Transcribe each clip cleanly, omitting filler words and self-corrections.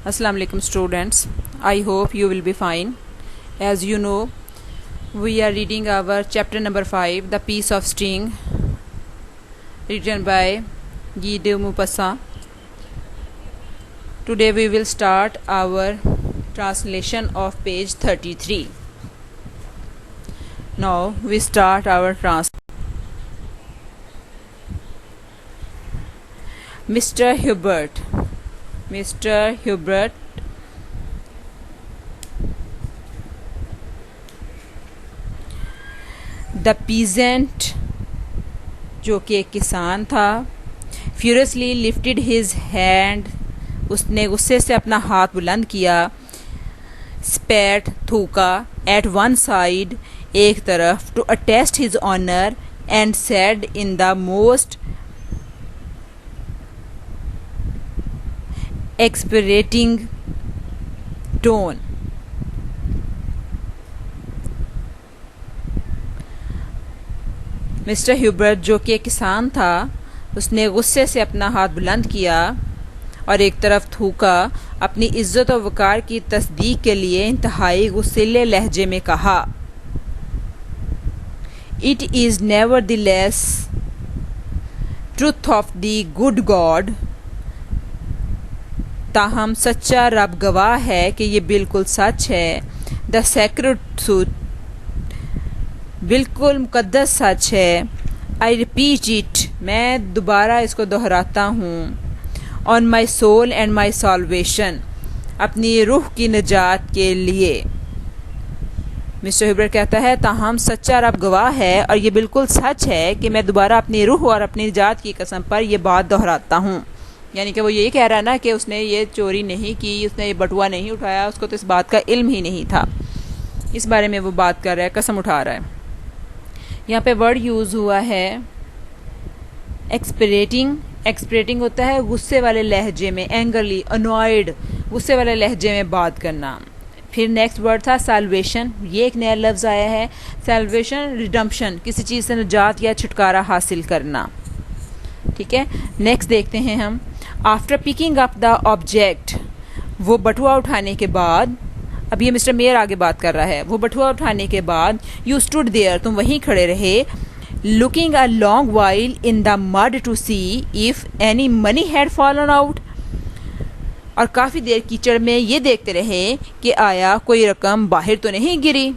Assalamu alaikum students. I hope you will be fine. As you know, we are reading our chapter number 5, The Piece of String, written by Guy de Maupassant. Today we will start our translation of page 33. Now we start our translation. Mr. Hubert, the peasant, जो कि एक किसान था, furiously lifted his hand, उसने गुस्से से अपना हाथ बुलंद किया, spat, थूका, at one side, एक तरफ, to attest his honor, and said in the most exasperating tone, mister Hubert जो कि एक किसान था, उसने गुस्से से अपना हाथ बुलंद किया और एक तरफ थूका, अपनी इज्जत और वकार की तस्दीक के लिए इंतहाई गुस्सैले लहजे में कहा, it is nevertheless truth of the good God, ताहम सच्चा रब गवाह है कि ये बिल्कुल सच है, द सेक्रेड ट्रूथ, बिल्कुल मुकद्दस सच है, आई रिपीट इट, मैं दोबारा इसको दोहराता हूँ, on my soul and my salvation, अपनी रूह की निजात के लिए। मिस्टर ह्यूबर्ट कहता है, ताहम सच्चा रब गवाह है और ये बिल्कुल सच है कि मैं दोबारा अपनी रूह और अपनी निजात की कसम पर यह बात दोहराता हूँ। यानी कि वो यही कह रहा है ना कि उसने ये चोरी नहीं की, उसने ये बटुआ नहीं उठाया, उसको तो इस बात का इल्म ही नहीं था। इस बारे में वो बात कर रहा है, कसम उठा रहा है। यहाँ पे वर्ड यूज़ हुआ है एक्सप्रेटिंग होता है गुस्से वाले लहजे में, एंगरली, अनॉयड, गुस्से वाले लहजे में बात करना। फिर नेक्स्ट वर्ड था सैल्वेशन, ये एक नया लफ्ज़ आया है, सैल्वेशन, रिडम्पशन, किसी चीज़ से निजात या छुटकारा हासिल करना। ठीक है, नेक्स्ट देखते हैं हम। After picking up the object, वो बटुआ उठाने के बाद, अब ये मिस्टर मेयर आगे बात कर रहा है, वो बटुआ उठाने के बाद, यू स्टूड देयर, तुम वहीं खड़े रहे, looking a long while in the mud to see if any money had fallen out, और काफ़ी देर कीचड़ में ये देखते रहे कि आया कोई रकम बाहर तो नहीं गिरी।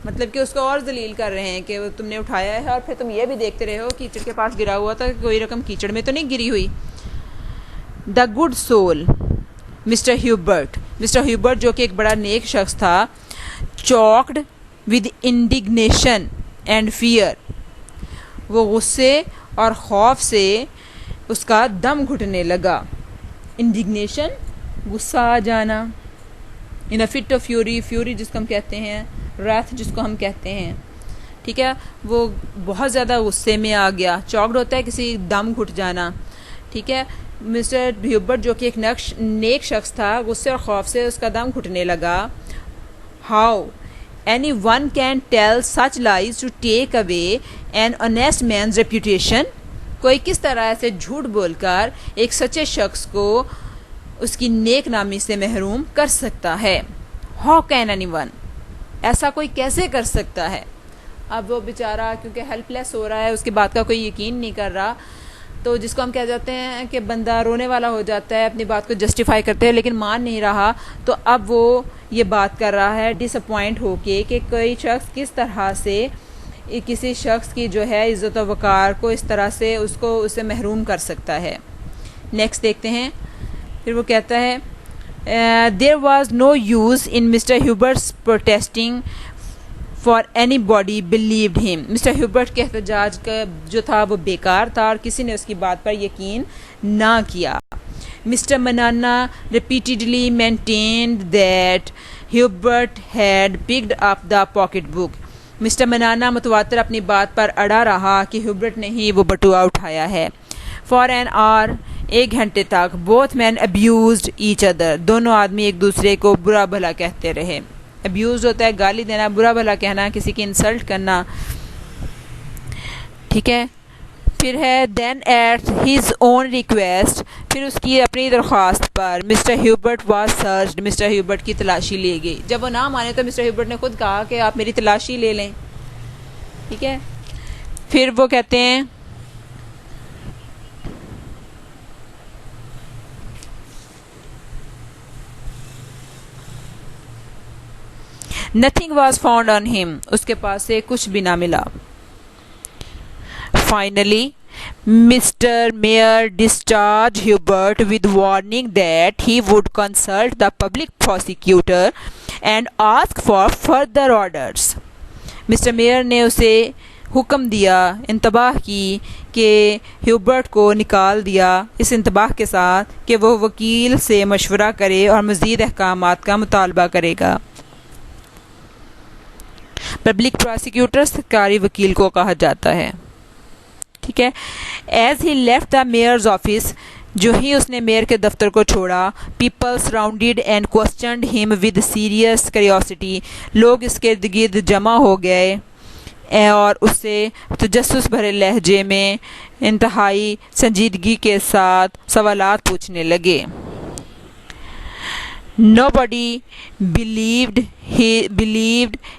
मतलब कि उसको और जलील कर रहे हैं कि वो तुमने उठाया है और फिर तुम ये भी देखते रहे हो कीचड़ के पास गिरा हुआ था कि कोई रकम कीचड़ में तो नहीं गिरी हुई। The good soul, mister Hubert जो कि एक बड़ा नेक शख्स था, choked with indignation and fear, वो गुस्से और खौफ से उसका दम घुटने लगा। इंडिग्नेशन, गुस्सा आ जाना, इन अ फिट ऑफ फ्यूरी जिसको हम कहते हैं, रात जिसको हम कहते हैं। ठीक है, वो बहुत ज़्यादा गुस्से में आ गया। चॉक्ड होता है किसी दम घुट जाना। ठीक है, मिस्टर ह्यूबर्ट जो कि एक नेक शख्स था, गुस्से और खौफ से उसका दम घुटने लगा। How anyone can tell such lies to take away an honest man's reputation, कोई किस तरह से झूठ बोलकर एक सच्चे शख्स को उसकी नेक नामी से महरूम कर सकता है। हाउ कैन एनी वन, ऐसा कोई कैसे कर सकता है। अब वो बेचारा क्योंकि हेल्पलेस हो रहा है, उसकी बात का कोई यकीन नहीं कर रहा, तो जिसको हम कह जाते हैं कि बंदा रोने वाला हो जाता है, अपनी बात को जस्टिफाई करते हैं लेकिन मान नहीं रहा, तो अब वो ये बात कर रहा है डिसअपॉइंट होके कि कोई शख्स किस तरह से किसी शख्स की जो है इज़्ज़त और वक़ार को इस तरह से उससे महरूम कर सकता है। नेक्स्ट देखते हैं। फिर वो कहता है, there was no use in mister Hubert's protesting for anybody believed him, mister Hubert के एहतजाज का जो था वो बेकार था और किसी ने उसकी बात पर यकीन ना किया। मिस्टर मनाना repeatedly maintained that Hubert had picked up the pocket book, mister मनाना मुतवातर अपनी बात पर अड़ा रहा कि ह्यूबर्ट ने ही वो बटुआ उठाया है। फॉर एन आवर, 1 घंटे तक, both man abused each other, दोनों आदमी एक दूसरे को बुरा भला कहते रहे। अब्यूज होता है गाली देना, बुरा भला कहना, किसी की इंसल्ट करना। ठीक है, फिर है then at his own request, फिर उसकी अपनी दरख्वास्त पर mister Hubert was searched, mister Hubert की तलाशी ली गई। जब वो ना माने तो मिस्टर ह्यूबर्ट ने खुद कहा कि आप मेरी तलाशी ले लें, ठीक है। फिर वो कहते हैं nothing was found on him, उसके पास से कुछ भी ना मिला। Finally Mr. Mayor discharged Hubert with warning that he would consult the public prosecutor and ask for further orders. Mister mayor ने उसे हुक्म दिया, इंतबाह की कि ह्यूबर्ट को निकाल दिया इस इंतबाह के साथ कि वो वकील से मशवरा करे और मज़ीद अहकामात का मुतालबा करेगा। पब्लिक प्रोसिक्यूटर सरकारी वकील को कहा जाता है, ठीक है। As he left the mayor's office, जो ही उसने मेयर के दफ्तर को छोड़ा, people surrounded and questioned him with serious curiosity, लोग इसके इर्द गिर्द जमा हो गए और उससे तजस्सुस भरे लहजे में इंतहाई संजीदगी के साथ सवालात पूछने लगे। Nobody believed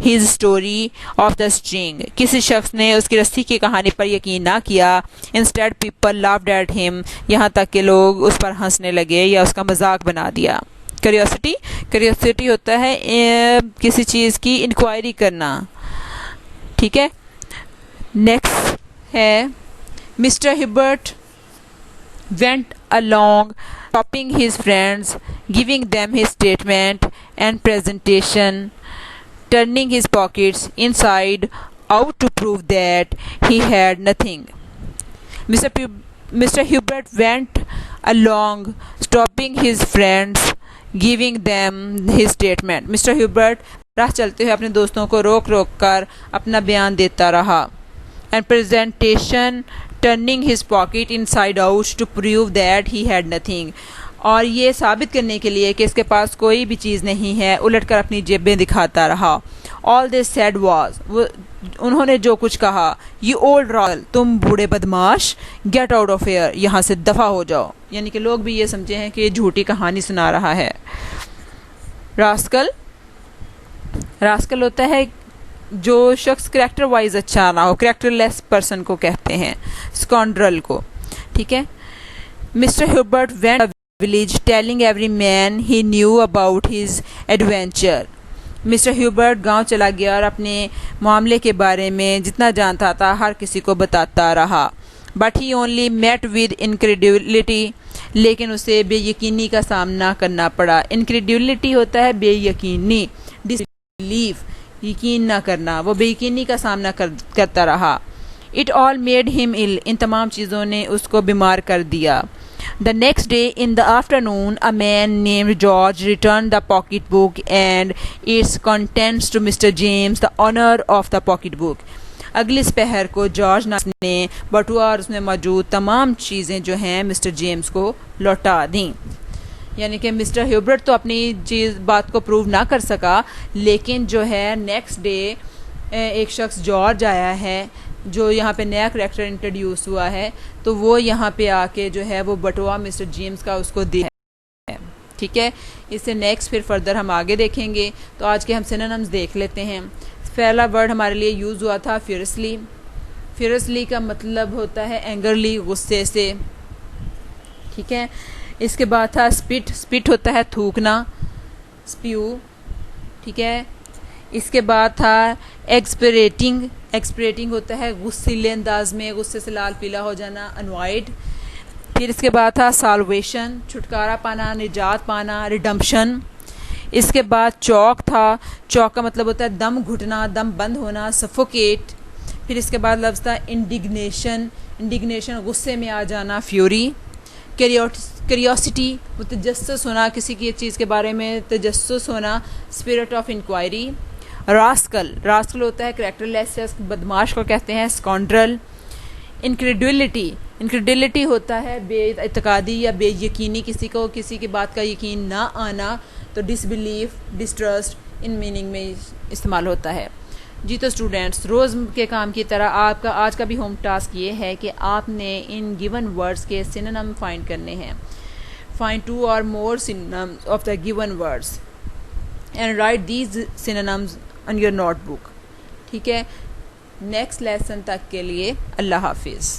his story of the string. किसी शख्स ने उसकी रस्सी की कहानी पर यकीन ना किया। Instead people laughed at him, यहाँ तक कि लोग उस पर हंसने लगे या उसका मजाक बना दिया। क्यूरियोसिटी होता है किसी चीज़ की इंक्वायरी करना, ठीक है। नेक्स्ट है mister Hubert went along stopping his friends, giving them his statement and presentation, turning his pockets inside out to prove that he had nothing. Mr. Hubert went along stopping his friends, giving them his statement. Mr. Hubert राह चलते हुए अपने दोस्तों को रोक रोक कर अपना बयान देता रहा। And presentation, turning his pocket inside out to prove that he had nothing, और ये साबित करने के लिए कि इसके पास कोई भी चीज़ नहीं है, उलटकर अपनी जेबें दिखाता रहा। All they said was, उन्होंने जो कुछ कहा, you old rascal, तुम बूढ़े बदमाश, get out of here, यहाँ से दफ़ा हो जाओ। यानी कि लोग भी ये समझे हैं कि ये झूठी कहानी सुना रहा है। रास्कल होता है जो शख्स करेक्टर वाइज अच्छा ना हो, करेक्टरलेस पर्सन को कहते हैं, स्कॉन्ड्रल को, ठीक है। Mister Hubert went village telling every man he knew about his adventure. Mister Hubert गांव चला गया और अपने मामले के बारे में जितना जानता था हर किसी को बताता रहा। But he only met with incredibility, लेकिन उसे बेयकीनी का सामना करना पड़ा। इनक्रेडिबिलिटी होता है बेयकीनी, डिसबिलीफ, यकीन ना करना, वो बेयकीनी का सामना करता रहा। It all made him ill, इन तमाम चीज़ों ने उसको बीमार कर दिया। The next day in the afternoon a man named George return the pocket book and its contents to mister James, the owner of the pocket book. अगली दोपहर को जॉर्ज ने बटुआ और उसमें मौजूद तमाम चीज़ें जो हैं मिस्टर जेम्स को लौटा दी। यानी कि मिस्टर ह्यूबर्ट तो अपनी बात को प्रूव ना कर सका, लेकिन जो है नेक्स्ट डे एक शख्स जॉर्ज आया है जो यहाँ पे नया करैक्टर इंट्रोड्यूस हुआ है, तो वो यहाँ पे आके जो है वो बटुआ मिस्टर जेम्स का उसको दिया है, ठीक है। इससे नेक्स्ट फिर फर्दर हम आगे देखेंगे। तो आज के हम सिनोनिम्स देख लेते हैं। पहला वर्ड हमारे लिए यूज़ हुआ था फियरसली। फियरसली का मतलब होता है एंगरली, गुस्से से, ठीक है। इसके बाद था स्पिट, स्पिट होता है थूकना, स्प्यू, ठीक है। इसके बाद था एक्सपरेटिंग, एक्सपरेटिंग होता है गुस्सीले अंदाज में, गुस्से से लाल पीला हो जाना, अनवाइड। फिर इसके बाद था साल्वेशन, छुटकारा पाना, निजात पाना, रिडम्पशन। इसके बाद चौक था, चौक का मतलब होता है दम घुटना, दम बंद होना, सफोकेट। फिर इसके बाद लफ्ज़ था इंडिग्नेशन, इंडिग्नेशन गुस्से में आ जाना, फ्यूरी। क्यूरियोसिटी, वो तजस्सुस होना, किसी की चीज़ के बारे में तजस्सुस होना, spirit of inquiry. Rascal, rascal होता है करेक्टरलेस, बदमाश को कहते हैं स्कॉन्ड्रल। इनक्रेडिबिलिटी, इनक्रेडिबिलिटी होता है बेइतकादी या बेयकीनी, किसी को किसी की बात का यकीन ना आना, तो डिसबिलीफ, डिस्ट्रस्ट इन मीनिंग में इस्तेमाल होता है। जी तो स्टूडेंट्स, रोज़ के काम की तरह आपका आज का भी होम टास्क ये है कि आपने इन गिवन वर्ड्स के सिनोनिम फाइंड करने हैं. Find 2 or more synonyms of the given words and write these synonyms on your notebook. ठीक है, नेक्स्ट लेसन तक के लिए अल्लाह हाफिज़.